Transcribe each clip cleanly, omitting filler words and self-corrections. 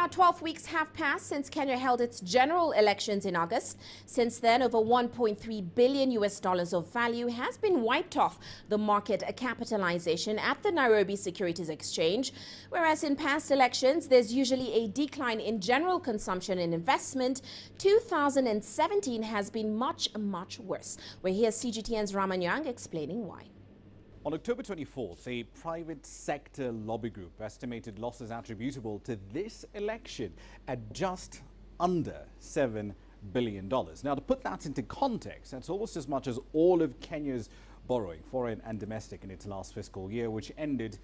Now, 12 weeks have passed since Kenya held its general elections in August. Since then, over $1.3 billion of value has been wiped off the market capitalization at the Nairobi Securities Exchange. Whereas in past elections, there's usually a decline in general consumption and investment, 2017 has been much worse. We're here, CGTN's Ramanyang explaining why. On October 24th, a private sector lobby group estimated losses attributable to this election at just under $7 billion. Now, to put that into context, that's almost as much as all of Kenya's borrowing, foreign and domestic, in its last fiscal year, which ended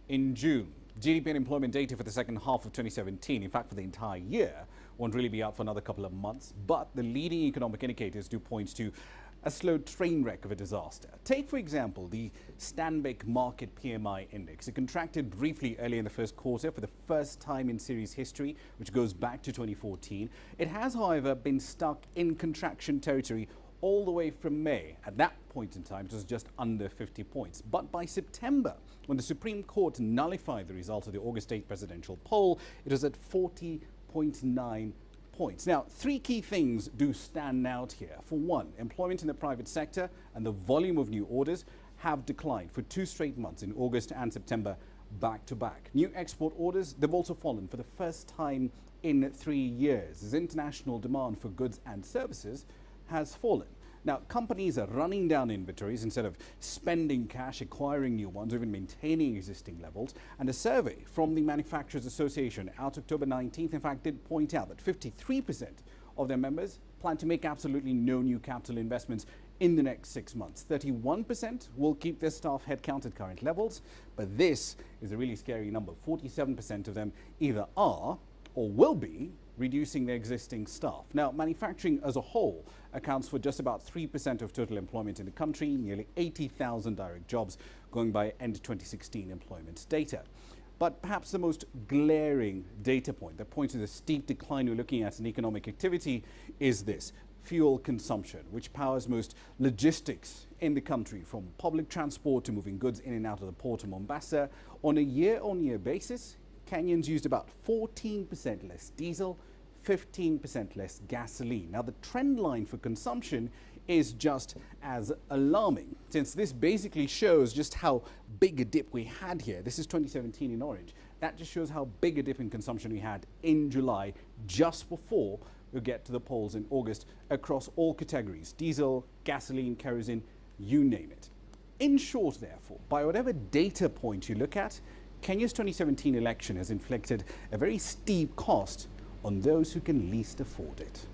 in June. GDP and employment data for the second half of 2017, in fact for the entire year, won't really be out for another couple of months, but the leading economic indicators do point to a slow train wreck of a disaster. Take, for example, the Stanbic Market PMI Index. It contracted briefly early in the first quarter for the first time in series history, which goes back to 2014. It has, however, been stuck in contraction territory all the way from May. At that point in time, it was just under 50 points. But by September, when the Supreme Court nullified the result of the August 8th presidential poll, it was at 40.9 points. Now, three key things do stand out here. For one, employment in the private sector and the volume of new orders have declined for 2 straight months in August and September back to back. New export orders, they've also fallen for the first time in 3 years as international demand for goods and services has fallen. Now, companies are running down inventories instead of spending cash, acquiring new ones, or even maintaining existing levels. And a survey from the Manufacturers Association out October 19th, in fact, did point out that 53% of their members plan to make absolutely no new capital investments in the next 6 months. 31% will keep their staff headcount at current levels. But this is a really scary number. 47% of them either are or will be reducing their existing staff. Now, manufacturing as a whole accounts for just about 3% of total employment in the country, nearly 80,000 direct jobs going by end 2016 employment data. But perhaps the most glaring data point that points to the steep decline we're looking at in economic activity is this: fuel consumption, which powers most logistics in the country, from public transport to moving goods in and out of the port of Mombasa. On a year-on-year basis, Kenyans used about 14% less diesel, 15% less gasoline. Now, the trend line for consumption is just as alarming, since this basically shows just how big a dip we had here. This is 2017 in orange. That just shows how big a dip in consumption we had in July, just before we get to the polls in August, across all categories: diesel, gasoline, kerosene, you name it. In short, therefore, by whatever data point you look at, Kenya's 2017 election has inflicted a very steep cost on those who can least afford it.